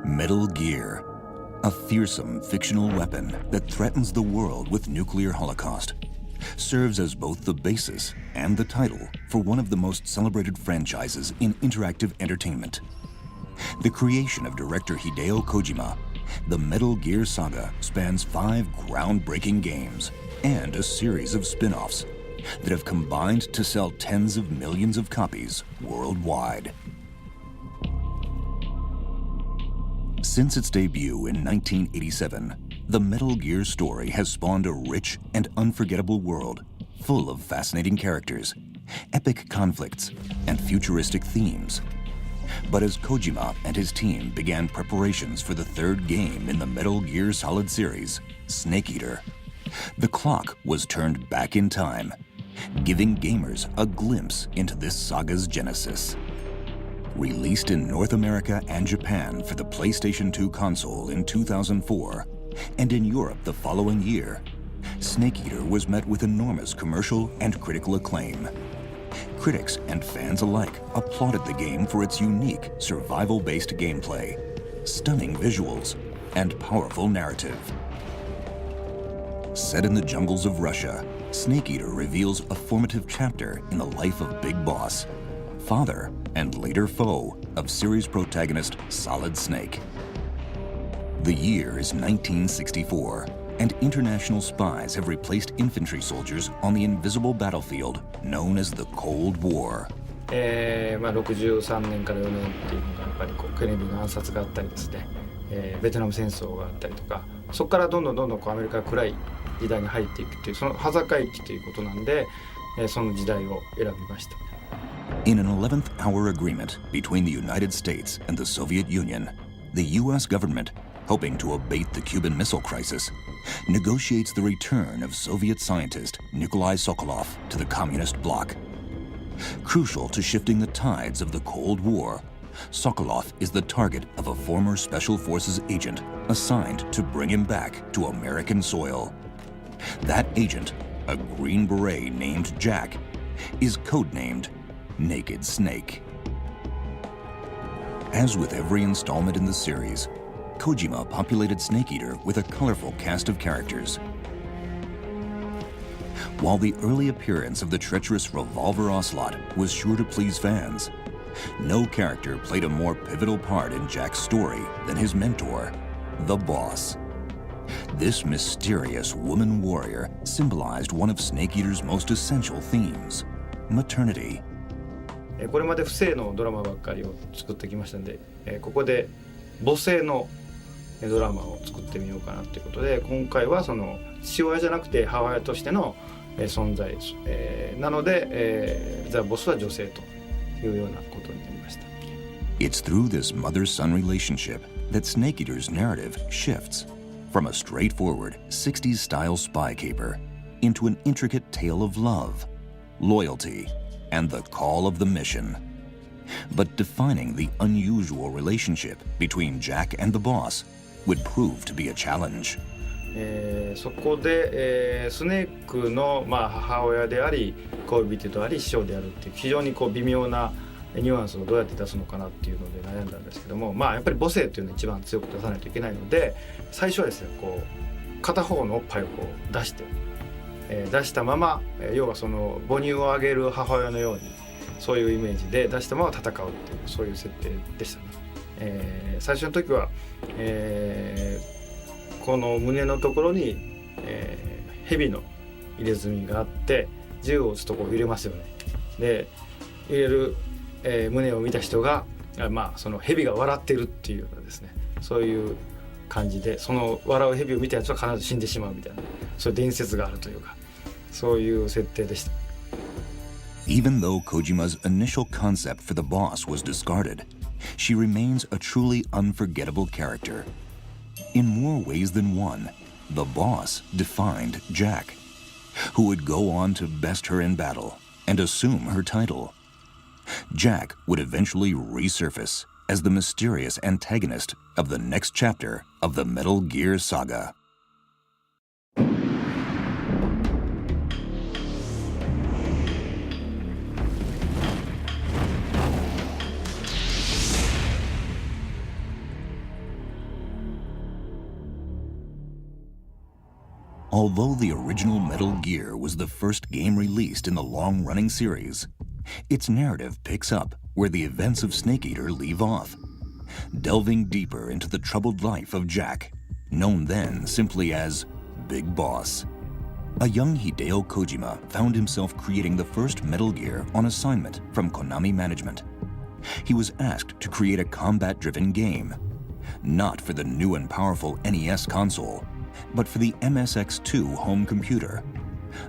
Metal Gear, a fearsome fictional weapon that threatens the world with nuclear holocaust, serves as both the basis and the title for one of the most celebrated franchises in interactive entertainment. The creation of director Hideo Kojima, the Metal Gear Saga spans 5 groundbreaking games and a series of spin-offs that have combined to sell tens of millions of copies worldwide. Since its debut in 1987, the Metal Gear story has spawned a rich and unforgettable world full of fascinating characters, epic conflicts, and futuristic themes. But as Kojima and his team began preparations for the 3rd game in the Metal Gear Solid series, Snake Eater, the clock was turned back in time, giving gamers a glimpse into this saga's genesis. Released in North America and Japan for the PlayStation 2 console in 2004, and in Europe the following year, Snake Eater was met with enormous commercial and critical acclaim. Critics and fans alike applauded the game for its unique survival-based gameplay, stunning visuals, and powerful narrative. Set in the jungles of Russia, Snake Eater reveals a formative chapter in the life of Big Boss, father and later foe of series protagonist Solid Snake. The year is 1964, and international spies have replaced infantry soldiers on the invisible battlefield known as the Cold War. 63年から4年っていうのがやっぱりケネディの暗殺があったりですね、ベトナム戦争があったりとか、そこからどんどんアメリカが暗い時代に入っていくというその端境期ということなんで、その時代を選びました。In an 11th hour agreement between the United States and the Soviet Union, the U.S. government, hoping to abate the Cuban Missile Crisis, negotiates the return of Soviet scientist Nikolai Sokolov to the communist bloc. Crucial to shifting the tides of the Cold War, Sokolov is the target of a former Special Forces agent assigned to bring him back to American soil. That agent, a Green Beret named Jack, is codenamed Naked Snake. As with every installment in the series, Kojima populated Snake Eater with a colorful cast of characters. While the early appearance of the treacherous Revolver Ocelot was sure to please fans, no character played a more pivotal part in Jack's story than his mentor, the Boss. This mysterious woman warrior symbolized one of Snake Eater's most essential themes, maternity. これまで不正のドラマばっかりを作ってきましたんで、ここで母性のドラマを作ってみようかなということで、今回はその父親じゃなくて母親としての存在、なので、ザ・ボスは女性というようなことになりました。It's through this mother-son relationship that Snake Eater's narrative shifts from a straightforward 60s-style spy caper into an intricate tale of love, loyalty, and the call of the mission. But defining the unusual relationship between Jack and the Boss would prove to be a challenge. そこで、スネークの、母親であり恋人であり師匠であるっていう非常に微妙なニュアンスをどうやって出すのかなっていうので悩んだんですけども、やっぱり母性っていうのを一番強く出さないといけないので、最初はですね片方のおっぱいを出して、出したまま、要はその母乳をあげる母親のようにそういうイメージで出したまま戦うっていうそういう設定でしたね。最初の時は、この胸のところに、蛇の入れ墨があって銃を撃つとこう入れますよね。で入れる、胸を見た人が、その蛇が笑ってるっていうようなですね、そういう感じでその笑う蛇を見たやつは必ず死んでしまうみたいなそういう伝説があるというかそういう設定でした。Even though Kojima's initial concept for the Boss was discarded, she remains a truly unforgettable character. In more ways than one, the Boss defined Jack, who would go on to best her in battle and assume her title. Jack would eventually resurface as the mysterious antagonist of the next chapter of the Metal Gear Saga. Although the original Metal Gear was the first game released in the long-running series, its narrative picks up where the events of Snake Eater leave off, delving deeper into the troubled life of Jack, known then simply as Big Boss. A young Hideo Kojima found himself creating the first Metal Gear on assignment from Konami management. He was asked to create a combat-driven game, not for the new and powerful NES console, but for the MSX2 home computer,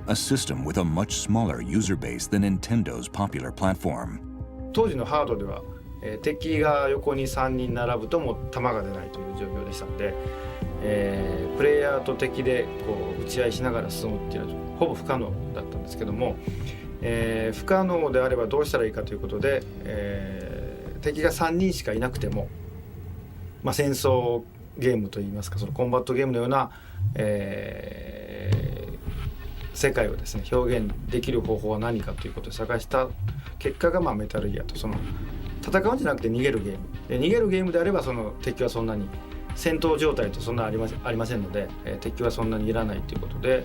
a system with a much smaller user base than Nintendo's popular platform. 当時のハードでは、敵が横に3人並ぶともう弾が出ないという状況でしたので、プレイヤーと敵でこう打ち合いしながら進むっていうのはほぼ不可能だったんですけども、不可能であればどうしたらいいかということで、敵が3人しかいなくても、戦争ゲームといいますかそのコンバットゲームのような、世界をですね表現できる方法は何かということを探した結果が、メタルギアとその戦うんじゃなくて逃げるゲームで逃げるゲームであればその敵はそんなに戦闘状態とそんなありませんので、敵はそんなにいらないということで、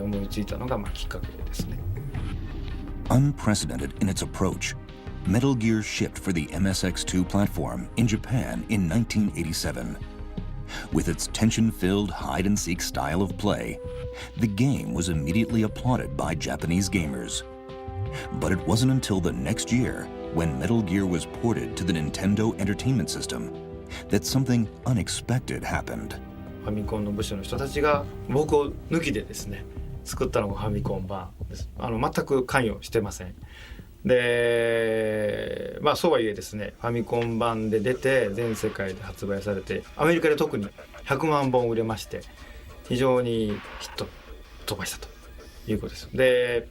思いついたのがきっかけですね。Unprecedented in its approach, Metal Gear shipped for the MSX2 platform in Japan in 1987. With its tension-filled hide-and-seek style of play, the game was immediately applauded by Japanese gamers. But it wasn't until the next year, when Metal Gear was ported to the Nintendo Entertainment System, that something unexpected happened. ファミコンの部署の人たちが僕を抜きでですね作ったのがファミコン版です。全く関与してません。で、そうはいえですねファミコン版で出て全世界で発売されてアメリカで特に100万本売れまして非常にヒット飛ばしたということです。で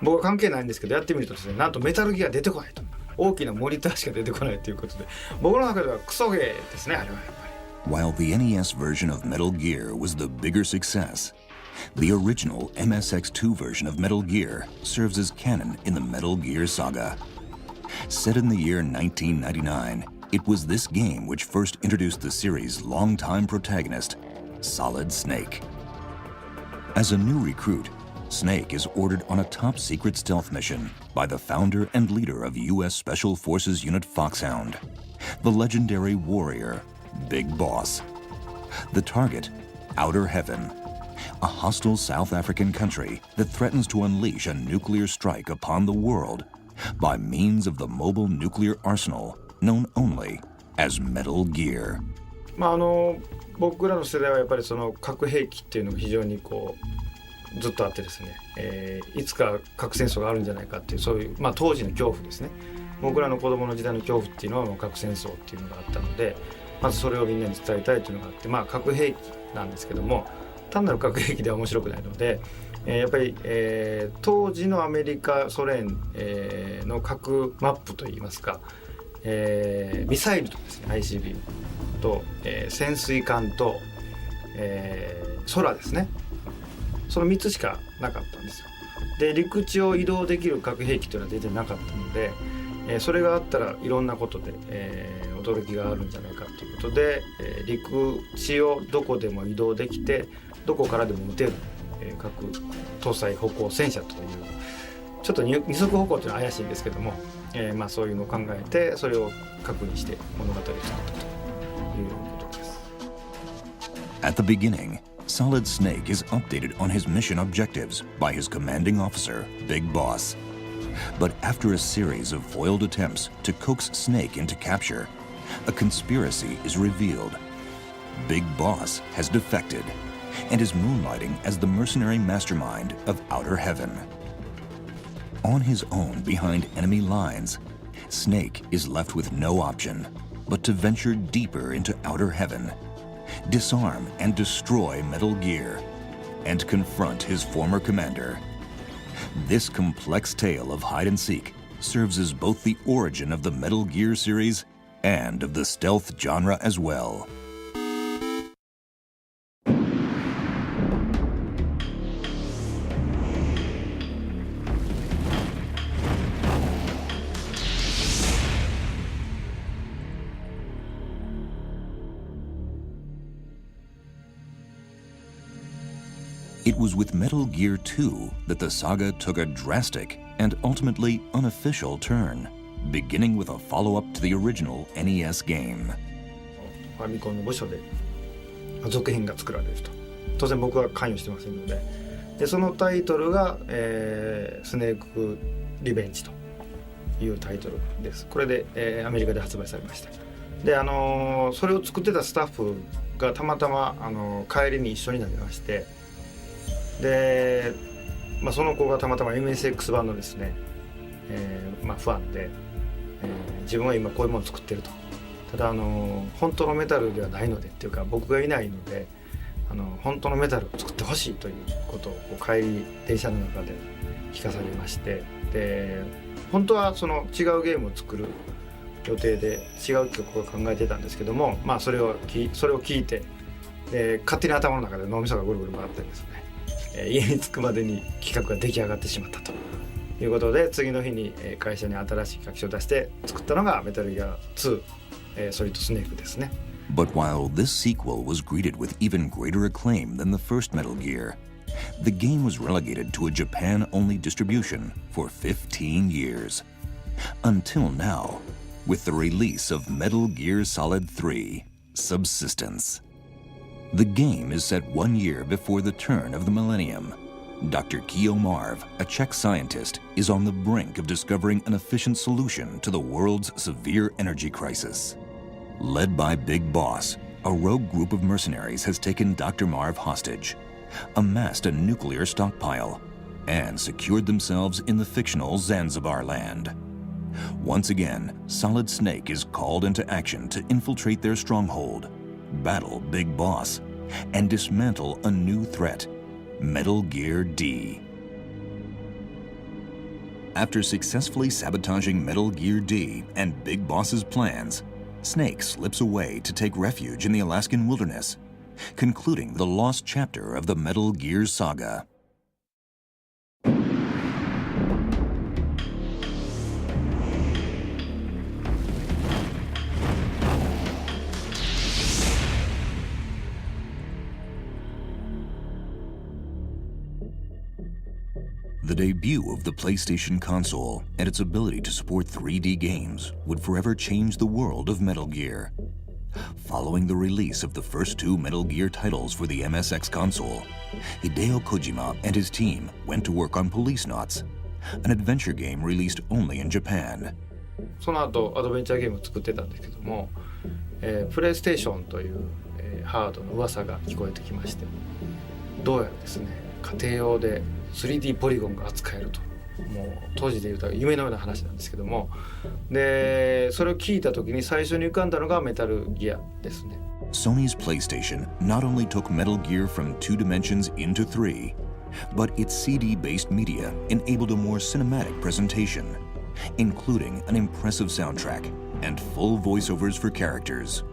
僕は関係ないんですけどやってみるとですねなんとメタルギア出てこないと大きなモニターしか出てこないということで僕の中ではクソゲーですねあれはやっぱり。While the NES version of Metal Gear was the bigger success, the original MSX2 version of Metal Gear serves as canon in the Metal Gear Saga. Set in the year 1999, it was this game which first introduced the series' longtime protagonist, Solid Snake. As a new recruit, Snake is ordered on a top-secret stealth mission by the founder and leader of U.S. Special Forces Unit Foxhound, the legendary warrior, Big Boss. The target, Outer Heaven, a hostile South African country that threatens to unleash a nuclear strike upon the world by means of the mobile nuclear arsenal known only as Metal Gear. 僕らの世代はやっぱりその核兵器っていうのが非常にずっとあってですね、いつか核戦争があるんじゃないかっていうそういう、当時の恐怖ですね。僕らの子供の時代の恐怖っていうのは核戦争っていうのがあったのでまずそれをみんなに伝えたいというのがあって核兵器なんですけども単なる核兵器では面白くないので、やっぱり、当時のアメリカソ連、の核マップといいますか、ミサイルとですね ICB と、潜水艦と、空ですねその3つしかなかったんですよ。で陸地を移動できる核兵器というのは全然なかったので、それがあったらいろんなことで、驚きがあるんじゃないかということで、陸地をどこでも移動できてどこからでも撃てる、核搭載歩行戦車というちょっと二足歩行というのは怪しいんですけども、そういうのを考えてそれを核にして物語を作ったということです。 At the beginning, Solid Snake is updated on his mission objectives by his commanding officer, Big Boss. But after a series of foiled attempts to coax Snake into capture, a conspiracy is revealed. Big Boss has defected and is moonlighting as the mercenary mastermind of Outer Heaven. On his own behind enemy lines, Snake is left with no option but to venture deeper into Outer Heaven, disarm and destroy Metal Gear, and confront his former commander. This complex tale of hide-and-seek serves as both the origin of the Metal Gear series and of the stealth genre as well. It was with Metal Gear 2 that the saga took a drastic and ultimately unofficial turn, beginning with a follow-up to the original NES game. ファミコンの部署で続編が作られると。当然僕は関与してませんので、そのタイトルが、スネークリベンジというタイトルです。これで、アメリカで発売されました。で、それを作ってたスタッフがたまたま帰りに一緒になりまして、で、その子がたまたま MSX 版のですね、ファンで、自分は今こういうものを作ってると。ただ本当のメタルではないのでっていうか、僕がいないので本当のメタルを作ってほしいということを帰り電車の中で聞かされまして、で本当はその違うゲームを作る予定で違う曲を考えてたんですけども、それを聞いて、勝手に頭の中で脳みそがぐるぐる回ってですね、家に着くまでに企画が出来上がってしまったということで、次の日に会社に新しい企画書を出して作ったのがメタルギア2、ソリッドスネークですね。But while this sequel was greeted with even greater acclaim than the first Metal Gear, the game was relegated to a Japan-only distribution for 15 years. Until now, with the release of Metal Gear Solid 3: Subsistence. The game is set 1 year before the turn of the millennium. Dr. Kyo Marv, a Czech scientist, is on the brink of discovering an efficient solution to the world's severe energy crisis. Led by Big Boss, a rogue group of mercenaries has taken Dr. Marv hostage, amassed a nuclear stockpile, and secured themselves in the fictional Zanzibar land. Once again, Solid Snake is called into action to infiltrate their stronghold, battle Big Boss, and dismantle a new threat, Metal Gear D. After successfully sabotaging Metal Gear D and Big Boss's plans, Snake slips away to take refuge in the Alaskan wilderness, concluding the lost chapter of the Metal Gear saga. The debut of the PlayStation console and its ability to support 3D games would forever change the world of Metal Gear. Following the release of the first 2 Metal Gear titles for the MSX console, Hideo Kojima and his team went to work on Policenauts, an adventure game released only in Japan. その後アドベンチャーゲームを作ってたんですけども、プレイステーションという、ハードの噂が聞こえてきまして、どうやらですね、家庭用で 3D ポリゴンが扱えると、もう当時で言うと夢のような話なんですけども、でそれを聞いた時に最初に浮かんだのがメタルギアですね。 Sony's PlayStation not only took Metal Gear from 2 dimensions into 3, but its CD-based media enabled a more cinematic presentation, including an impressive soundtrack and full voiceovers for characters.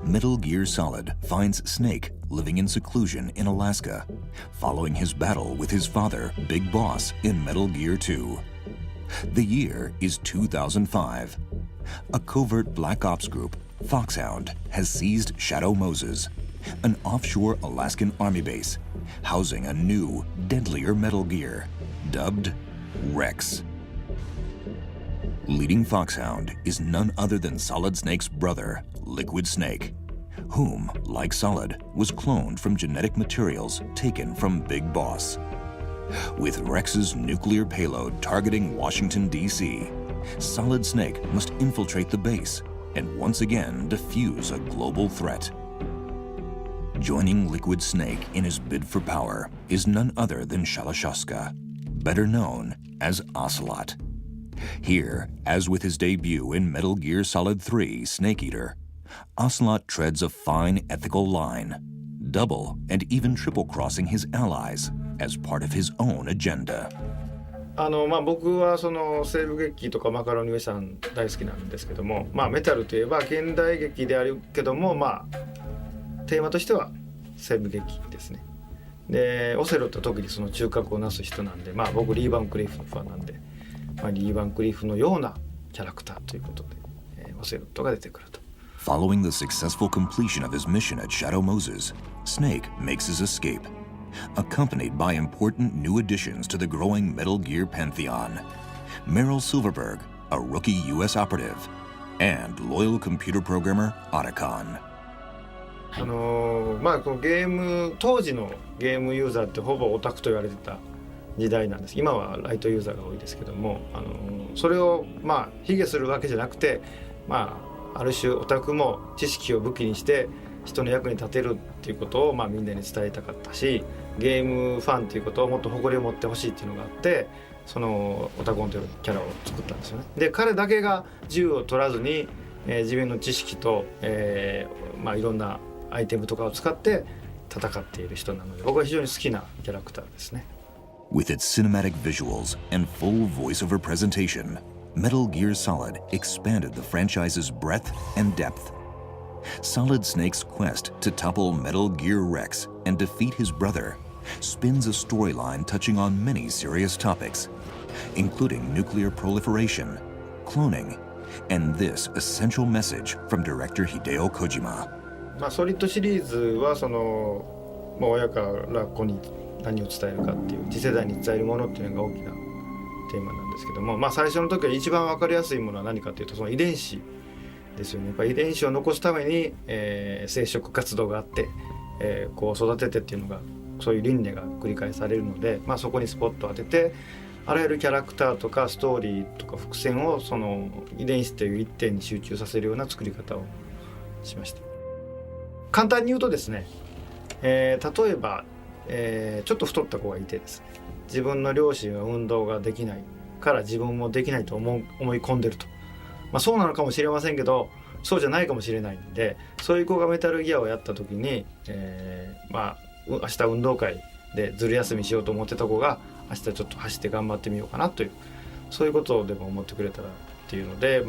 Metal Gear Solid finds Snake living in seclusion in Alaska, following his battle with his father, Big Boss, in Metal Gear 2. The year is 2005. A covert Black Ops group, Foxhound, has seized Shadow Moses, an offshore Alaskan army base, housing a new, deadlier Metal Gear, dubbed Rex. Leading Foxhound is none other than Solid Snake's brother, Liquid Snake, whom, like Solid, was cloned from genetic materials taken from Big Boss. With Rex's nuclear payload targeting Washington, D.C., Solid Snake must infiltrate the base and once again defuse a global threat. Joining Liquid Snake in his bid for power is none other than Shalashaska, better known as Ocelot. Here, as with his debut in Metal Gear Solid 3 Snake Eater, Ocelot treads a fine ethical line, double and even triple crossing his allies as part of his own agenda. 僕はその西部劇とかマカロニウエスタン大好きなんですけども、メタルといえば現代劇であるけども、テーマとしては西部劇ですね。でオセロって特にその中核をなす人なんで、僕リー・バンクリフのファンなんで、リー・バンクリフのようなキャラクターということで、オセロットが出てくると。Following the successful completion of his mission at Shadow Moses, Snake makes his escape, accompanied by important new additions to the growing Metal Gear pantheon. Meryl Silverberg, a rookie U.S. operative, and loyal computer programmer Otacon. このゲーム当時のゲームユーザーってほぼオタクと言われてた時代なんです。今はライトユーザーが多いですけども、それを卑下するわけじゃなくて、ある種オタクも知識を武器にして人の役に立てるっていうことをみんなに伝えたかったし、ゲームファンっていうことをもっと誇りを持ってほしいっていうのがあって、そのオタコンというキャラを作ったんですよね。で彼だけが銃を取らずに、自分の知識と、いろんなアイテムとかを使って戦っている人なので、僕は非常に好きなキャラクターですね。With its cinematic visuals and full voiceover presentation, Metal Gear Solid expanded the franchise's breadth and depth. Solid Snake's quest to topple Metal Gear Rex and defeat his brother spins a storyline touching on many serious topics, including nuclear proliferation, cloning, and this essential message from director Hideo Kojima. ソリッドシリーズは親から子に何を伝えるかっていう次世代に伝えるものっていうのが大きなテーマなんですけども、最初の時は一番分かりやすいものは何かというとその遺伝子ですよね。やっぱり遺伝子を残すために、生殖活動があって、こう育ててっていうのがそういう輪廻が繰り返されるので、そこにスポットを当ててあらゆるキャラクターとかストーリーとか伏線をその遺伝子という一点に集中させるような作り方をしました。簡単に言うとですね、例えば、ちょっと太った子がいてですね、自分の両親は運動ができないから自分もできないと思い込んでると、そうなのかもしれませんけどそうじゃないかもしれないんで、そういう子がメタルギアをやった時に、明日運動会でずる休みしようと思ってた子が明日ちょっと走って頑張ってみようかなという、そういうことをでも思ってくれたらっていうので、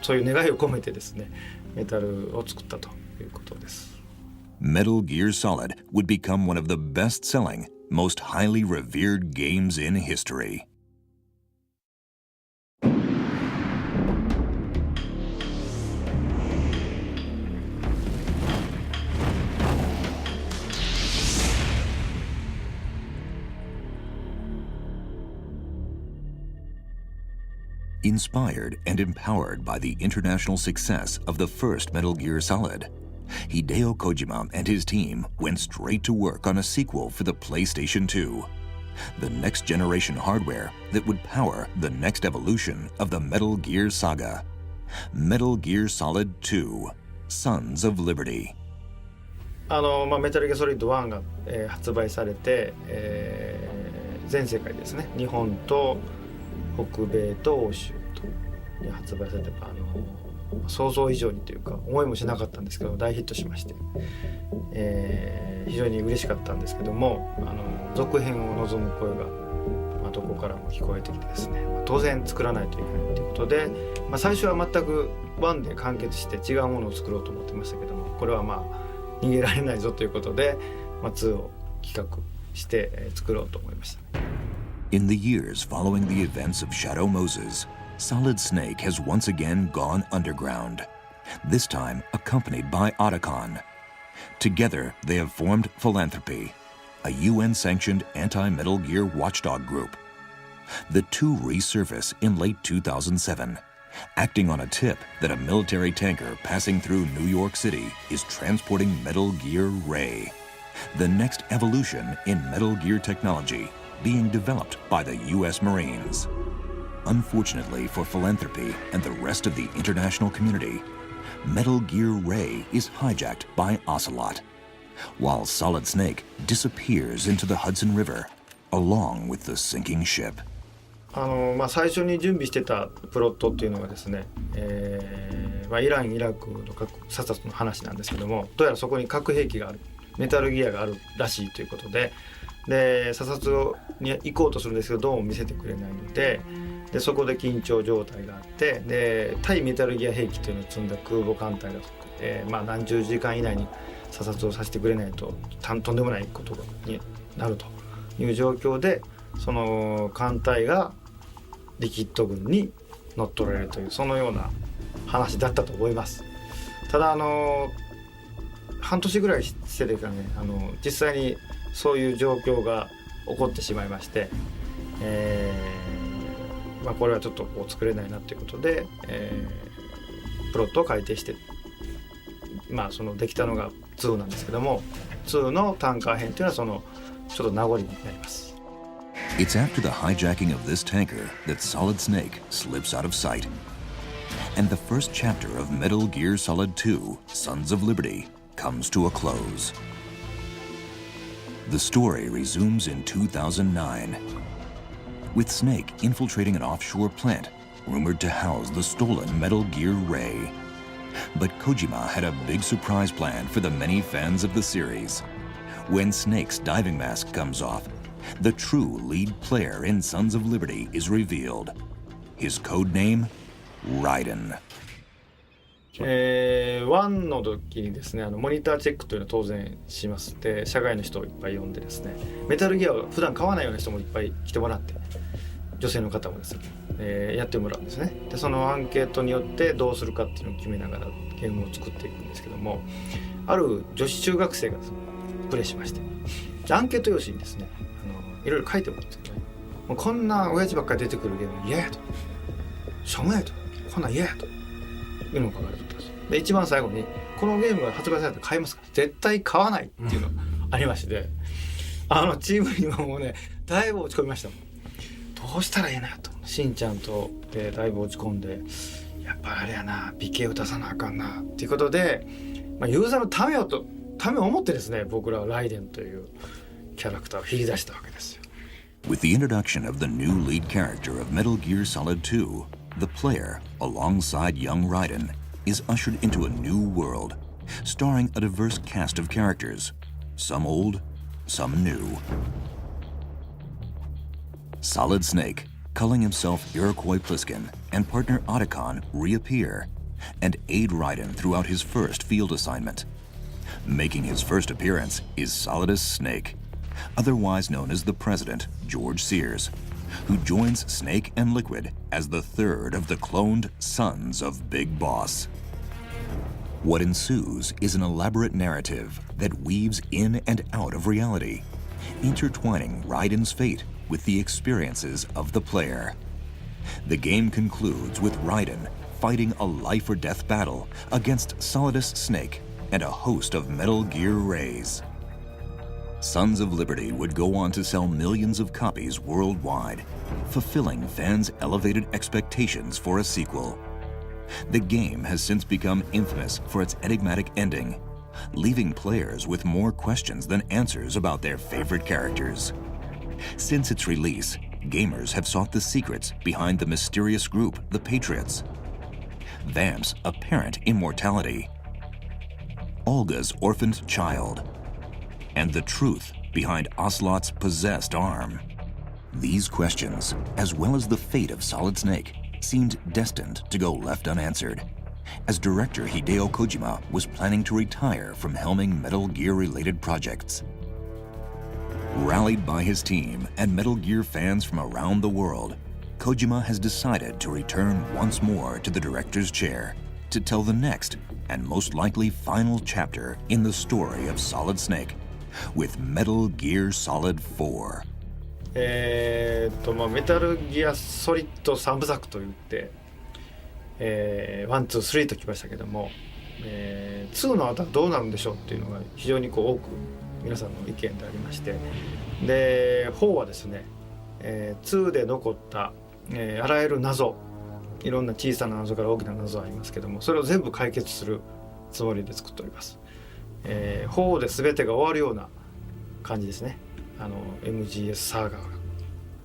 そういう願いを込めてですねメタルを作ったということです。Metal Gear Solid would become one of the best-selling, most highly revered games in history. Inspired and empowered by the international success of the first Metal Gear Solid, Hideo Kojima and his team went straight to work on a sequel for the PlayStation 2, the next-generation hardware that would power the next evolution of the Metal Gear saga, Metal Gear Solid 2: Sons of Liberty. メタルギアソリッド1が、発売されて、全世界ですね、日本と北米と欧州とに発売されて、想像以上にというか思いもしなかったんですけど大ヒットしまして、非常に嬉しかったんですけども、続編を望む声が、どこからも聞こえてきてですね、当然作らないといけないということで、最初は全く1で完結して違うものを作ろうと思ってましたけども、これは逃げられないぞということで、2を企画して、作ろうと思いました。In the years following the events of Shadow Moses, Solid Snake has once again gone underground, this time accompanied by Otacon. Together, they have formed Philanthropy, a UN-sanctioned anti-Metal Gear watchdog group. The two resurface in late 2007, acting on a tip that a military tanker passing through New York City is transporting Metal Gear Ray, the next evolution in Metal Gear technology being developed by the U.S. Marines. Unfortunately for Philanthropy and the rest of the international community, Metal Gear Ray is hijacked by Ocelot, while Solid Snake disappears into the Hudson River, along with the sinking ship. 最初に準備してたプロットっていうのがですね、イラン・イラクの核査察の話なんですけども、どうやらそこに核兵器がある、メタルギアがあるらしいということで、査察に行こうとするんですけどどうも見せてくれないので、そこで緊張状態があって、対メタルギア兵器というのを積んだ空母艦隊が、何十時間以内に査察をさせてくれないととんでもないことになるという状況で、その艦隊がリキッド軍に乗っ取られるという、そのような話だったと思います。ただ半年ぐらいしてですかね、実際にそういう状況が起こってしまいまして、これはちょっとこう作れないなということで、プロットを改定して、そのできたのが2なんですけども、2のタンカー編というのはそのちょっと名残になります。It's after the hijacking of this tanker that Solid Snake slips out of sight. And the first chapter of Metal Gear Solid 2, Sons of Liberty, comes to a close. The story resumes in 2009, with Snake infiltrating an offshore plant rumored to house the stolen Metal Gear Ray. But Kojima had a big surprise planned for the many fans of the series. When Snake's diving mask comes off, the true lead player in Sons of Liberty is revealed. His code name, Raiden. 1の時にですね、モニターチェックというのは当然しますで、社外の人をいっぱい呼んでですね、メタルギアを普段買わないような人もいっぱい来てもらって、女性の方もですね、やってもらうんですね。でそのアンケートによってどうするかっていうのを決めながらゲームを作っていくんですけども、ある女子中学生がプレイしまして、アンケート用紙にですね、いろいろ書いてもらうんですけどね、もうこんな親父ばっかり出てくるゲーム嫌やと、しょうもないと、こんなん嫌やというのを書かれてたんです。で一番最後にこのゲームが発売されたら買いますか、絶対買わないっていうのがありまして、チームにはもうねだいぶ落ち込みましたもん。どうしたらいいなと、しんちゃんと、だいぶ落ち込んで、やっぱあれやな、美形を出さなあかんなっていうことで、ユーザーのためを思ってですね、僕らはライデンというキャラクターを切り出したわけですよ。With the introduction of the new lead character of Metal Gear Solid 2, the player, alongside young Raiden, is ushered into a new world, starring a diverse cast of characters, some old, some new. Solid Snake, calling himself Iroquois Pliskin, and partner Otacon reappear and aid Raiden throughout his first field assignment. Making his first appearance is Solidus Snake, otherwise known as the President, George Sears, who joins Snake and Liquid as the third of the cloned Sons of Big Boss. What ensues is an elaborate narrative that weaves in and out of reality, intertwining Raiden's fate with the experiences of the player. The game concludes with Raiden fighting a life-or-death battle against Solidus Snake and a host of Metal Gear Rays. Sons of Liberty would go on to sell millions of copies worldwide, fulfilling fans' elevated expectations for a sequel. The game has since become infamous for its enigmatic ending, leaving players with more questions than answers about their favorite characters. Since its release, gamers have sought the secrets behind the mysterious group, the Patriots, Vamp's apparent immortality, Olga's orphaned child, and the truth behind Ocelot's possessed arm. These questions, as well as the fate of Solid Snake, seemed destined to go left unanswered, as director Hideo Kojima was planning to retire from helming Metal Gear-related projects. Rallied by his team and Metal Gear fans from around the world, Kojima has decided to return once more to the director's chair to tell the next and most likely final chapter in the story of Solid Snake with Metal Gear Solid 4. メタルギアソリッド3部作といって、1、2、3ときましたけども、2の後はどうなるんでしょうっていうのが非常に多く皆さんの意見でありまして、で4はですね、2で残った、あらゆる謎、いろんな小さな謎から大きな謎がありますけども、それを全部解決するつもりで作っております。4で全てが終わるような感じですね。MGS サーガーが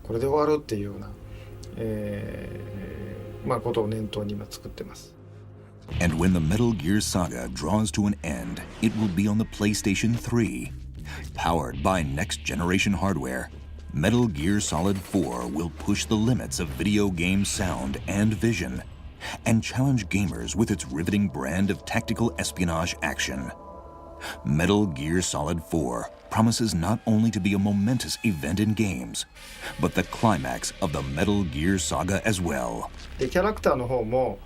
これで終わるっていうような、ことを念頭に今作ってます。And when the Metal Gear Saga draws to an end, it will be on the PlayStation 3. Powered by next-generation hardware, Metal Gear Solid 4 will push the limits of video game sound and vision, and challenge gamers with its riveting brand of tactical espionage action. Metal Gear Solid 4 promises not only to be a momentous event in games, but the climax of the Metal Gear Saga as well. でキャラクターの方も、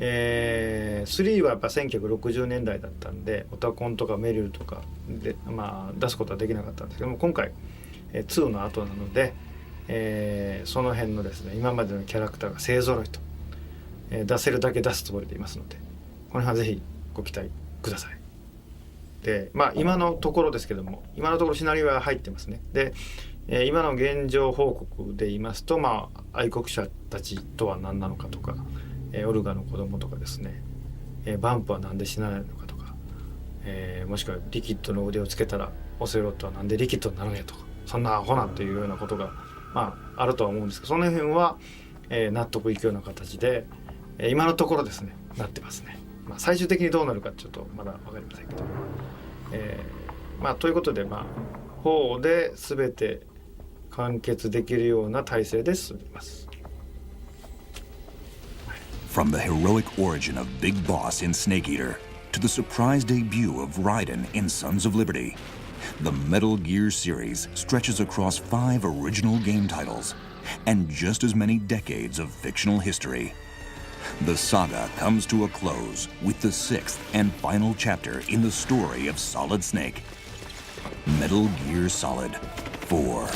3はやっぱ1960年代だったんでオタコンとかメリルとかで、出すことはできなかったんですけども、今回、2の後なので、その辺のですね今までのキャラクターが勢ぞろいと、出せるだけ出すつもりでいますので、この辺はぜひご期待ください。で今のところですけども、今のところシナリオは入ってますね。で、今の現状報告で言いますと、愛国者たちとは何なのかとか、オルガの子供とかですね、バンプは何で死なないのかとか、もしくはリキッドの腕をつけたらオセロットはなんでリキッドになるんやとか、そんなアホなというようなことが、あるとは思うんですけど、その辺は、納得いくような形で、今のところですねなってますね。最終的にどうなるかちょっとまだ分かりませんけど、ということで4で全て完結できるような体制で進みます。From the heroic origin of Big Boss in Snake Eater to the surprise debut of Raiden in Sons of Liberty, the Metal Gear series stretches across 5 original game titles and just as many decades of fictional history. The saga comes to a close with the 6th and final chapter in the story of Solid Snake, Metal Gear Solid 4.